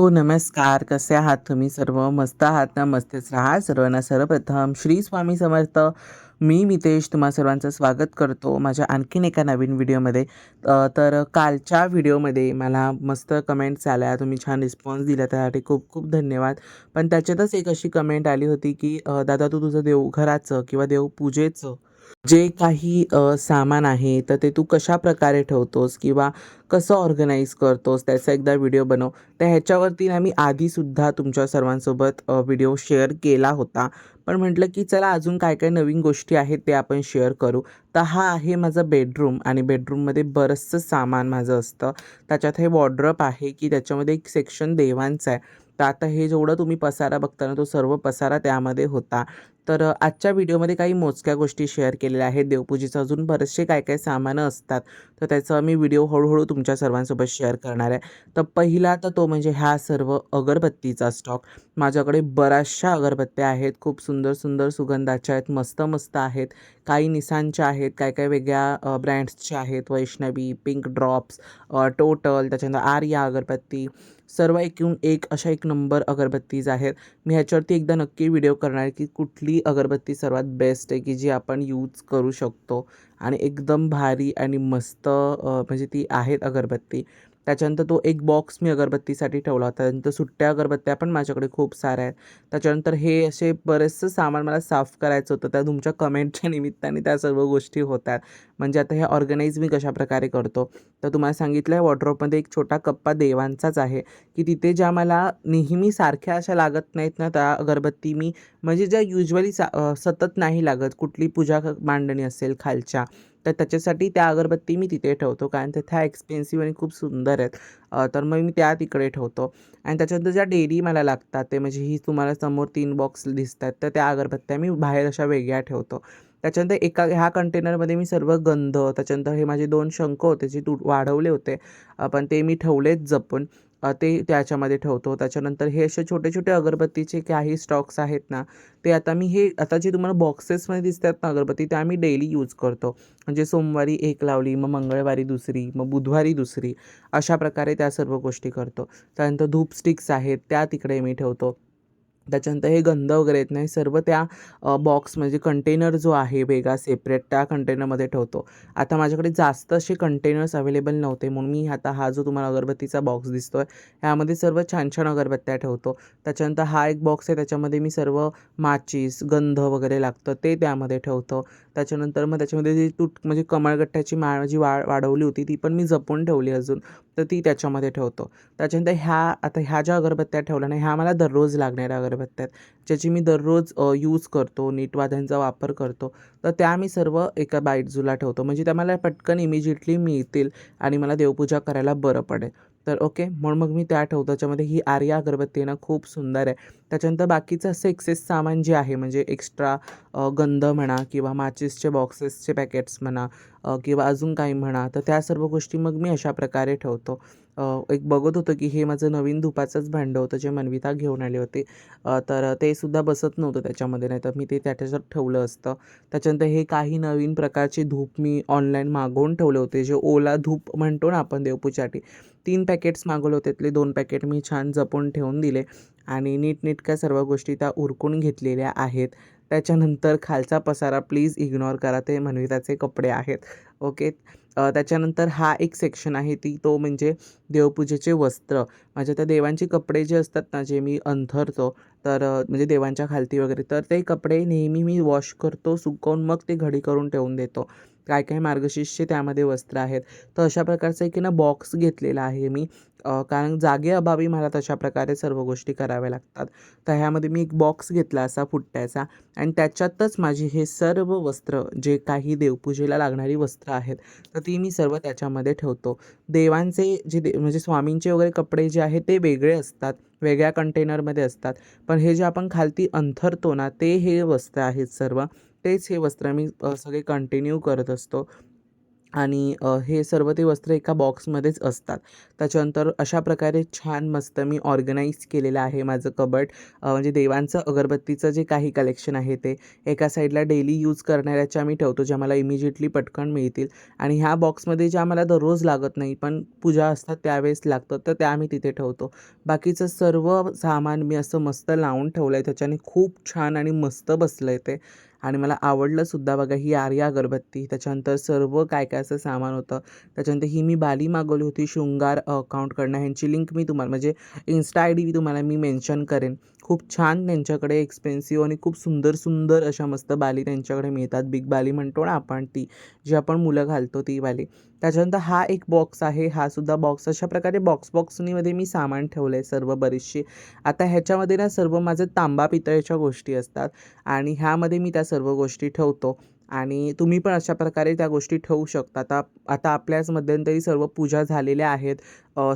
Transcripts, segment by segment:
Hello, नमस्कार. कसे आहात तुम्ही सर्व? मस्त आहात ना? मस्तच राहा. सर्वांना सर्वप्रथम श्री स्वामी समर्थ. मी मितेश तुम्हा सर्वांचं स्वागत करतो माझ्या आणखीन एका नवीन व्हिडिओमध्ये. तर कालच्या व्हिडिओमध्ये मला मस्त कमेंट्स आल्या. तुम्ही छान रिस्पॉन्स दिला त्यासाठी खूप खूप धन्यवाद. पण त्याच्यातच एक अशी कमेंट आली होती, की दादा तू तुझं देवघराचं किंवा देवपूजेचं जे काही सामान आहे, तर ते तू कशाप्रकारे ठेवतोस किंवा कसं ऑर्गनाइज करतोस त्याचा एकदा व्हिडिओ बनव. तर ह्याच्यावरती ना मी आधीसुद्धा तुमच्या सर्वांसोबत व्हिडिओ शेअर केला होता. पण म्हटलं की चला अजून काय काय नवीन गोष्टी आहेत ते आपण शेअर करू. तर हा आहे माझा बेडरूम आणि बेडरूममध्ये बरंचसं सामान माझं असतं. त्याच्यात हे वॉर्डरोब आहे की त्याच्यामध्ये एक सेक्शन देवांचं आहे. तर आता हे जेवढं तुम्ही पसारा बघता ना, तो सर्व पसारा त्यामध्ये होता. तर आजच्या व्हिडिओमध्ये काही मोजक्या गोष्टी शेअर केलेल्या आहेत. देवपूजेचं अजून बरेचसे काय काय सामानं असतात. तर त्याचा मी व्हिडिओ हळूहळू तुमच्या सर्वांसोबत शेअर करणार आहे. तर पहिला तर तो म्हणजे ह्या सर्व अगरबत्तीचा स्टॉक. माझ्याकडे बऱ्याचशा अगरबत्त्या आहेत. खूप सुंदर सुंदर सुगंधाच्या आहेत. मस्त मस्त आहेत. काही निसानच्या आहेत, काय काय वेगळ्या ब्रँड्सच्या आहेत. वैष्णवी, पिंक ड्रॉप्स, टोटल, त्याच्यानंतर आर्या अगरबत्ती, सर्व एकूण एक अशा एक नंबर अगरबत्तीज आहेत. मी ह्याच्यावरती एकदा नक्की व्हिडिओ करणार आहे की कुठली अगरबत्ती सर्वात बेस्ट आहे की जी आपण यूज करू शकतो आणि एकदम भारी आणि मस्त म्हणजे ती आहेत अगरबत्ती. त्याच्यानंतर तो एक बॉक्स मी अगरबत्तीसाठी ठेवला होता. त्यानंतर सुट्ट्या अगरबत्त्या पण माझ्याकडे खूप साऱ्या आहेत. त्याच्यानंतर हे असे बरेचसं सामान मला साफ करायचं होतं. त्या तुमच्या कमेंटच्या निमित्ताने त्या सर्व गोष्टी होतात. म्हणजे आता हे ऑर्गनाइज मी कशाप्रकारे करतो. तर तुम्हाला सांगितलं आहे वॉर्डरोबमध्ये एक छोटा कप्पा देवांचाच आहे, की तिथे ज्या मला नेहमी सारख्या अशा लागत नाहीत ना त्या अगरबत्ती मी म्हणजे ज्या युजुअली सतत नाही लागत, कुठली पूजा मांडणी असेल खालच्या, तर त्याच्यासाठी त्या अगरबत्ती मी तिथे ठेवतो. कारण त्या एक्सपेन्सिव्ह आणि खूप सुंदर आहेत. तर मग मी त्या तिकडे ठेवतो. आणि त्याच्यानंतर ज्या डेली मला लागतात ते म्हणजे ही तुम्हाला समोर 3 बॉक्स दिसतात, तर त्या अगरबत्त्या मी बाहेर अशा वेगळ्या ठेवतो. त्याच्यानंतर एका ह्या कंटेनरमध्ये मी सर्व गंध, त्याच्यानंतर हे माझे 2 शंख होते जे वाढवले होते. पण ते मी ठेवलेत जपून. ते त्याच्यामध्ये ठेवतो. त्याच्यानंतर हे असे छोटे-छोटे अगरबत्तीचे काही स्टॉक्स आहेत ना, ते आता जे तुम्हाला बॉक्सेसमध्ये दिसतात ना अगरबत्ती, त्या मी डेली यूज करतो. म्हणजे सोमवारी एक लावली, मग मंगळवारी दुसरी, मग बुधवारी दुसरी, अशा प्रकारे त्या सर्व गोष्टी करतो. त्यानंतर धूप स्टिक्स आहेत, त्या तिकडे मी ठेवतो. त्याच्यानंतर हे गंध वगैरे आहेत ना, हे सर्व त्या बॉक्स म्हणजे कंटेनर जो आहे वेगळा सेपरेट त्या कंटेनरमध्ये ठेवतो. आता माझ्याकडे जास्त असे कंटेनर्स अवेलेबल नव्हते म्हणून मी आता हा जो तुम्हाला अगरबत्तीचा बॉक्स दिसतोय, ह्यामध्ये सर्व छान-छान अगरबत्त्या ठेवतो. त्याच्यानंतर हा एक बॉक्स आहे त्याच्यामध्ये मी सर्व माचीस, गंध वगैरे लागतं ते त्यामध्ये ठेवतो. त्याच्यानंतर मग त्याच्यामध्ये जी म्हणजे कमळगट्ट्याची माळ जी वाढवली होती ती पण मी जपून ठेवली अजून, तर ती त्याच्यामध्ये ठेवतो. त्याच्यानंतर ह्या ज्या अगरबत्त्या ठेवल्या ना, ह्या मला दररोज लागणाऱ्या अगरबत्त्या आहेत, ज्याची मी दररोज यूज करतो, नीटवाद्यांचा वापर करतो. तर त्या मी सर्व एका बाजूला ठेवतो. म्हणजे त्या मला पटकन इमिजिएटली मिळतील आणि मला देवपूजा करायला बरं पडेल. तर ओके, म्हणून मग मी त्या ठेवतो. त्याच्यामध्ये ही आर्या अगरबत्ती आहे ना, खूप सुंदर आहे. त्याच्यानंतर बाकीचं असं एक्सेस सामान जे आहे म्हणजे एक्स्ट्रा गंध म्हणा किंवा माचिसचे बॉक्सेसचे पॅकेट्स म्हणा किंवा अजून काही म्हणा, तर त्या सर्व गोष्टी मग मी अशा प्रकारे ठेवतो. एक बघत होतो की हे माझं नवीन धुपाचंच भांडं होतं जे मनविता घेऊन आली होती. तर ते सुद्धा बसत नव्हतं त्याच्यामध्ये, नाहीतर मी ते त्याच्यात ठेवलं असतं. त्याच्यानंतर हे काही नवीन प्रकारचे धूप मी ऑनलाईन मागवून ठेवले होते, जे ओला धूप म्हणतो ना आपण देवपूजेसाठी. 3 पॅकेट्स मागवले होते. त्यातले 2 पॅकेट मी छान जपून ठेवून दिले आणि नीटनेटक्या सर्व गोष्टी त्या उरकून घेतलेल्या आहेत. त्याच्यानंतर खालचा पसारा प्लीज इग्नोर करा. ते मनविताचे कपडे आहेत. ओके. त्याच्यानंतर हा एक सेक्शन आहे तो म्हणजे देवपूजेचे वस्त्र. माझ्या त्या देवांचे कपडे जे असतात ना, जे मी अंथरतो, तर म्हणजे देवांच्या खालती वगैरे, तर ते कपडे नेहमी मी वॉश करतो, सुकवून मग ते घडी करून ठेवून देतो. काय काय मार्गशीर्षचे त्यामध्ये वस्त्र आहेत. तर अशा प्रकारचा एक आहे ना बॉक्स घेतलेला आहे मी. कारण जागेअभावी मला तशा प्रकारे सर्व गोष्टी कराव्या लागतात. तर ह्यामध्ये मी एक बॉक्स घेतला असा पुट्ट्याचा आणि त्याच्यातच माझी हे सर्व वस्त्र जे काही देवपूजेला लागणारी वस्त्र आहेत, तर ती मी सर्व त्याच्यामध्ये ठेवतो. देवांचे म्हणजे स्वामींचे वगैरे कपडे जे आहेत ते वेगळे असतात, वेगळ्या कंटेनरमध्ये असतात. पण हे जे आपण खालती अंथरतो ना, ते हे वस्त्र आहेत सर्व. तेच हे वस्त्र मी सगळे कंटिन्यू करत असतो. आणि हे सर्व ते वस्त्र एका बॉक्समध्येच असतात. त्याच्यानंतर अशा प्रकारे छान मस्त मी ऑर्गनाइज केलेलं आहे माझं कबर्ड. म्हणजे देवांचं अगरबत्तीचं जे काही कलेक्शन आहे ते एका साईडला डेली यूज करणाऱ्याच्या मी ठेवतो, ज्या मला इमिजिएटली पटकन मिळतील. आणि ह्या बॉक्समध्ये ज्या मला दररोज लागत नाही पण पूजा असतात त्यावेळेस लागतं, तर त्या मी तिथे ठेवतो. बाकीचं सर्व सामान मी असं मस्त लावून ठेवलं आहे, त्याच्याने खूप छान आणि मस्त बसलं आहे ते. आणि मला आवडलंसुद्धा बघा ही आर्या अगरबत्ती. त्याच्यानंतर सर्व काय काय असं सामान होतं. त्याच्यानंतर ही मी बाली मागवली होती शृंगार अकाउंटकडनं. ह्यांची लिंक मी तुम्हाला म्हणजे इन्स्टा आय डी तुम्हाला मी मेन्शन करेन. खूप छान त्यांच्याकडे एक्सपेन्सिव्ह आणि खूप सुंदर सुंदर अशा मस्त बाली त्यांच्याकडे मिळतात. बिग बाली म्हणतो ना आपण ती, जी आपण मुलं घालतो ती बाली. त्याच्यानंतर हा एक बॉक्स आहे. हा सुद्धा बॉक्स अशा प्रकारे बॉक्सनीमध्ये मी सामान ठेवलं आहे सर्व बरीचशी. आता ह्याच्यामध्ये ना सर्व माझं तांबा पितळेच्या गोष्टी असतात आणि ह्यामध्ये मी त्या सर्व गोष्टी ठेवतो आणि तुम्ही पण अशा प्रकारे त्या गोष्टी ठेवू शकता. आता आता आपल्याच मध्यंतरी सर्व पूजा झालेल्या आहेत.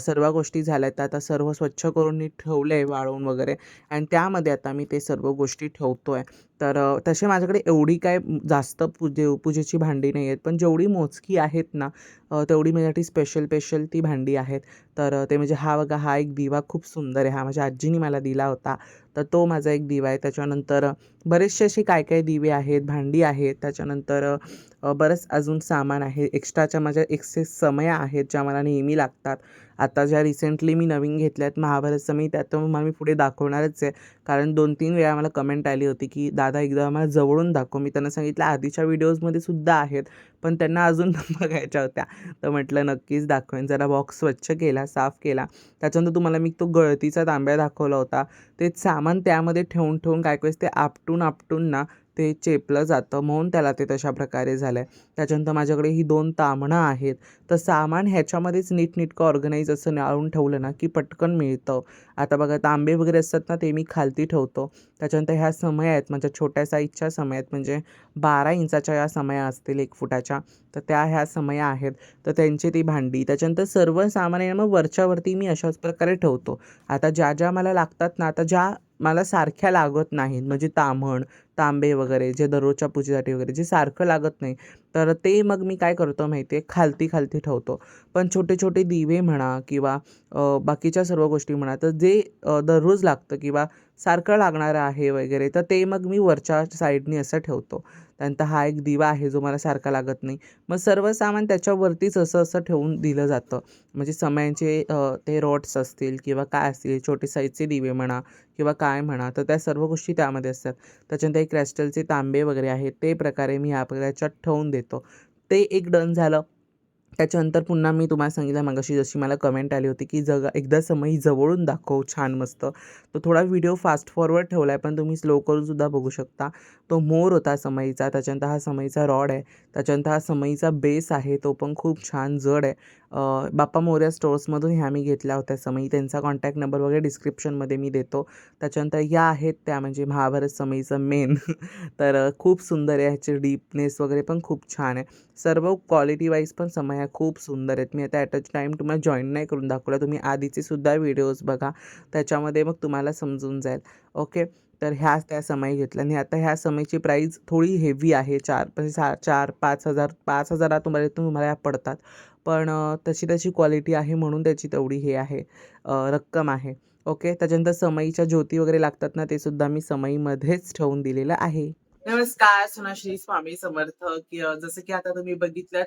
सर्व गोष्टी झाल्या आहेत. आता सर्व स्वच्छ करून मी ठेवलं आहे वाळवून वगैरे आणि त्यामध्ये आता मी ते सर्व गोष्टी ठेवतो आहे. तर तसे माझ्याकडे एवढी काय जास्त पूजेची भांडी नाही आहेत. पण जेवढी मोजकी आहेत ना तेवढी माझ्यासाठी स्पेशल ती भांडी आहेत. तर ते म्हणजे हा बघा हा एक दिवा खूप सुंदर आहे. हा माझ्या आजीनी मला दिला होता. तर तो माझा एक दिवा आहे. त्याच्यानंतर बरेचसे असे काय दिवे आहेत, भांडी आहेत. त्याच्यानंतर बरंच अजून सामान आहे. एक्स्ट्राच्या माझ्या एक्सेस समया आहेत, ज्या मला नेहमी लागतात. आता ज्या रिसेंटली मी नवीन घेतल्या आहेत महाभारत समयी, त्या तर तुम्हाला मी पुढे दाखवणारच आहे. कारण 2-3 वेळा मला कमेंट आली होती, की "दादा एकदा आम्हाला जवळून दाखव." मी त्यांना सांगितलं आधीच्या व्हिडिओजमध्ये सुद्धा आहेत, पण त्यांना अजून बघायच्या होत्या. तर म्हटलं नक्कीच दाखवेन. जरा बॉक्स स्वच्छ केला, साफ केला. त्याच्यानंतर तुम्हाला मी तो गळतीचा तांब्या दाखवला होता. ते सामान त्यामध्ये ठेवून काय वेळेस ते आपटून ना ते चेपलं जातं म्हणून त्याला ते तशा प्रकारे झालं आहे. त्याच्यानंतर माझ्याकडे ही 2 ताम्हणं आहेत. तर सामान ह्याच्यामध्येच नीटनेटकं ऑर्गनाइज असं लावून ठेवलं ना की पटकन मिळतं. आता बघा तांबे वगैरे असतात ना ते मी खालती ठेवतो. त्याच्यानंतर ह्या समया आहेत माझ्या छोट्या साईजच्या समया आहेत म्हणजे 12 इंचाच्या या समया असतील 1 फुटाच्या. तर त्या ह्या समया आहेत. तर त्यांची ती भांडी. त्याच्यानंतर सर्व सामान आहे मग वरच्यावरती मी अशाच प्रकारे ठेवतो. आता ज्या मला लागतात ना, आता ज्या मला सारख्या लागत नाहीत म्हणजे ताम्हण, तांबे वगैरे जे दररोजच्या पूजेसाठी वगैरे जे सारखं लागत नाही, तर ते मग मी काय करतो माहिती आहे, खालती ठेवतो. पण छोटे-छोटे दिवे म्हणा किंवा बाकीच्या सर्व गोष्टी म्हणा, तर जे दररोज लागतं किंवा सारखं लागणारं आहे वगैरे, तर ते मग मी वरच्या साईडनी असं ठेवतो. त्यानंतर हा एक दिवा आहे जो मला सारखा लागत नाही. मग सर्व सामान त्याच्यावरतीच असं ठेवून दिलं जातं. म्हणजे समयांचे ते रॉड्स असतील किंवा काय असतील छोटे साईजचे दिवे म्हणा किंवा काय म्हणा, तर त्या सर्व गोष्टी त्यामध्ये असतात. त्याच्यानंतर एक क्रिस्टलचे तांबे वगैरे आहेत, ते प्रकारे मी याच्यात ठेवून देतो. ते एक डन झालं. त्याच्यानंतर पुन्हा मी तुम्हाला सांगितलं मगाशी जशी मला कमेंट आली होती, की एकदा समई जवळून दाखव छान मस्त. तो थोडा व्हिडिओ फास्ट फॉरवर्ड ठेवला आहे, पण तुम्ही स्लो करूनसुद्धा बघू शकता. तो मोर होता समईचा, त्याच्यानंतर हा समईचा रॉड आहे. त्याच्यानंतर हा समईचा बेस आहे, तो पण खूप छान जड आहे. बाप्पा मोरया स्टोअर्समधून ह्या मी घेतल्या होत्या समई. त्यांचा कॉन्टॅक्ट नंबर वगैरे डिस्क्रिप्शनमध्ये मी देतो. त्याच्यानंतर या आहेत त्या म्हणजे महाभारत समईचं मेन. तर खूप सुंदर आहे. ह्याचे डीपनेस वगैरे पण खूप छान आहे. सर्व क्वालिटी वाईज पण समया खूप सुंदर आहेत. मी आता ॲट अ टाईम तुम्हाला जॉइन नाही करून दाखवला. तुम्ही आधीचे सुद्धा व्हिडिओज बघा. त्याच्यामध्ये मग तुम्हाला समजून जाईल. ओके. तर ह्या त्या समई घेतल्या आणि आता ह्या समईची प्राईस थोडी हेवी आहे. 4-5 हजार 5,000 तुम्हाला या पडतात. पण तशी त्याची क्वालिटी आहे म्हणून त्याची तेवढी हे आहे रक्कम आहे. ओके. त्याच्यानंतर समईच्या ज्योती वगैरे लागतात ना, ते सुद्धा मी समईमध्येच ठेवून दिलेलं आहे. नमस्कार, श्री स्वामी समर्थ. की जसं की आता तुम्ही बघितलं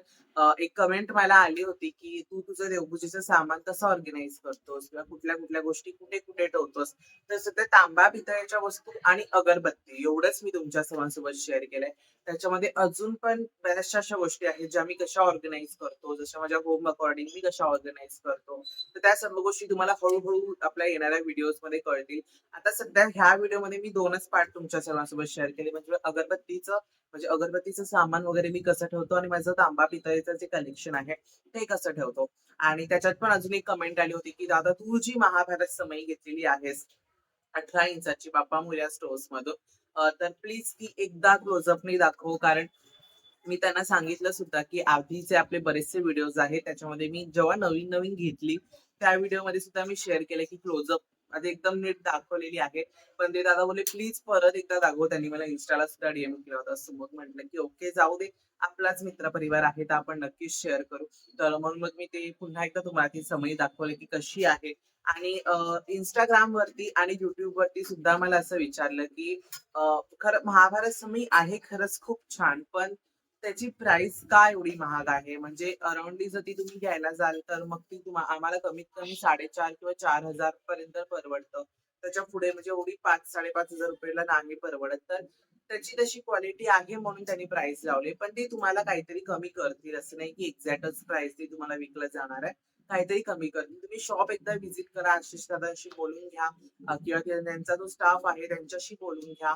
एक कमेंट मला आली होती, की तू तुझं देवपूजेचं सामान कसं ऑर्गनाइज करतोस किंवा कुठल्या गोष्टी कुठे ठेवतोस. तसं ते तांबा, पितळेच्या वस्तू आणि अगरबत्ती एवढंच मी तुमच्या सर्वांसोबत शेअर केलंय. त्याच्यामध्ये अजून पण बऱ्याचशा अशा गोष्टी आहेत, ज्या मी कशा ऑर्गनाइज करतो, जशा माझ्या होम अकॉर्डिंग मी कशा ऑर्गनाइज करतो. तर त्या सर्व गोष्टी तुम्हाला हळू आपल्या येणाऱ्या व्हिडिओजमध्ये कळतील. आता सध्या ह्या व्हिडिओमध्ये मी 2च पार्ट तुमच्या सर्वांसोबत शेअर केले. म्हणजे अगरबत्तीचं सामान वगैरे मी कसं ठेवतो आणि माझं तांबा पितळेचं जे कलेक्शन आहे ते कसं ठेवतो. आणि त्याच्यात पण अजून एक कमेंट आली होती, की दादा तू जी महाभारत समई घेतलेली आहेस 18 इंचाची बाप्पा मोरया स्टोअर्समधून, तर प्लीज ती एकदा क्लोजअपनी दाखव. कारण मी त्यांना सांगितलं सुद्धा, की आधीचे आपले बरेचसे व्हिडिओज आहेत त्याच्यामध्ये मी जेव्हा नवीन घेतली त्या व्हिडिओमध्ये सुद्धा मी शेअर केलं, की क्लोजअप आधी एकदम नीट दाखवलेली आहे. पण ते दादा बोलले, "प्लीज परत एकदा दाखव." त्यांनी मला Instaला सुद्धा डीएम केला होता. असं मग म्हटलं, की "ओके, जाऊ दे. आपलाच मित्रपरिवार आहे, तर आपण नक्कीच शेअर करू." तर मग मग मी ते पुन्हा एकदा तुम्हाला ती समई दाखवली, की कशी आहे. आणि Instagramवरती आणि YouTubeवरती सुद्धा मला असं विचारलं, की खरं महाभारत समई आहे खरंच खूप छान, पण त्याची प्राइस का एवढी महाग आहे? म्हणजे अराउंडली जर ती तुम्ही घ्यायला जाल, तर मग ती आम्हाला कमीत कमी 4,500 किंवा 4,000 पर्यंत परवडतं. त्याच्या पुढे म्हणजे एवढी 5,000-5,500 ला नाही परवडत. तर त्याची तशी क्वालिटी आहे म्हणून त्यांनी प्राइस लावली. पण ते तुम्हाला काहीतरी कमी करतील. असं नाही की एक्झॅक्टच प्राइस ती तुम्हाला विकलं जाणार आहे. काहीतरी कमी करतील. तुम्ही शॉप एकदा व्हिजिट करा, आशिष दादांशी बोलून घ्या किंवा त्यांचा जो स्टाफ आहे त्यांच्याशी बोलून घ्या.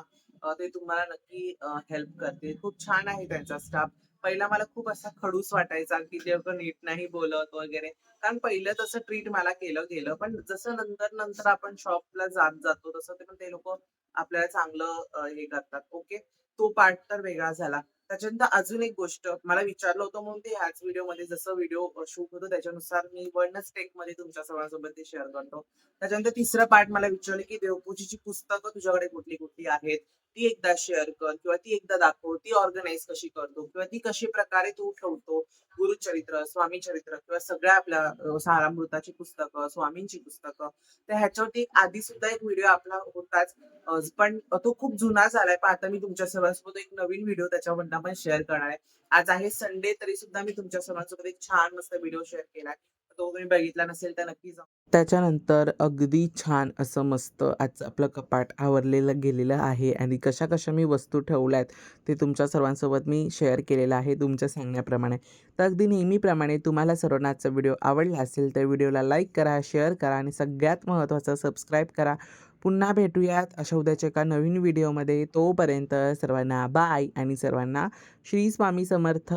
ते तुम्हाला नक्की हेल्प करतील. खूप छान आहे त्यांचा स्टाफ. पहिला मला खूप असा खडूस वाटायचा, की ते लोकं नीट नाही बोलत वगैरे. कारण पहिलं तसं ट्रीट मला केलं गेलं. पण जसं नंतर आपण शॉपला जात जातो, तसं ते पण ते लोकं आपल्याला चांगलं हे करतात. ओके. तो पार्ट तर वेगळा झाला. त्याच्यानंतर अजून एक गोष्ट मला विचारलं होतं म्हणून ते ह्याच व्हिडिओमध्ये जसं व्हिडिओ शूट होतो त्याच्यानुसार मी वनच टेकमध्ये तुमच्या सर्वांसोबत ते शेअर करतो. त्याच्यानंतर तिसरं पार्ट मला विचारलं, की देवपूजेची पुस्तकं तुझ्याकडे कुठली-कुठली आहेत? ती एकदा शेअर कर किंवा ती एकदा दाखव. ती ऑर्गनाइज कशी करतो किंवा ती कशी प्रकारे तू ठेवतो. गुरुचरित्र, स्वामी चरित्र किंवा सगळ्या आपल्या सारामृताची पुस्तकं, स्वामींची पुस्तकं. तर ह्याच्यावरती आधी सुद्धा एक व्हिडिओ आपला होताच. पण तो खूप जुना झालाय. पण आता मी तुमच्या सर्वांसोबत एक नवीन व्हिडिओ त्याच्यामधनं पण शेअर करणार आहे. आज आहे संडे तरी सुद्धा मी तुमच्या सर्वांसोबत एक छान मस्त व्हिडिओ शेअर केलाय. तो तुम्ही बघितला नसेल तर नक्की जाऊन त्याच्यानंतर अगदी छान असं मस्त आजचं आपलं कपाट आवरलेलं गेलेलं आहे आणि कशा-कशा मी वस्तू ठेवल्या आहेत, ते तुमच्या सर्वांसोबत मी शेअर केलेलं आहे तुमच्या सांगण्याप्रमाणे. तर अगदी नेहमीप्रमाणे तुम्हाला सर्वांना आजचा व्हिडिओ आवडला असेल तर व्हिडिओला लाईक करा, शेअर करा आणि सगळ्यात महत्त्वाचं सबस्क्राईब करा. पुन्हा भेटूयात अशा उद्याच्या एका नवीन व्हिडिओमध्ये. तोपर्यंत सर्वांना बाय आणि सर्वांना श्री स्वामी समर्थ.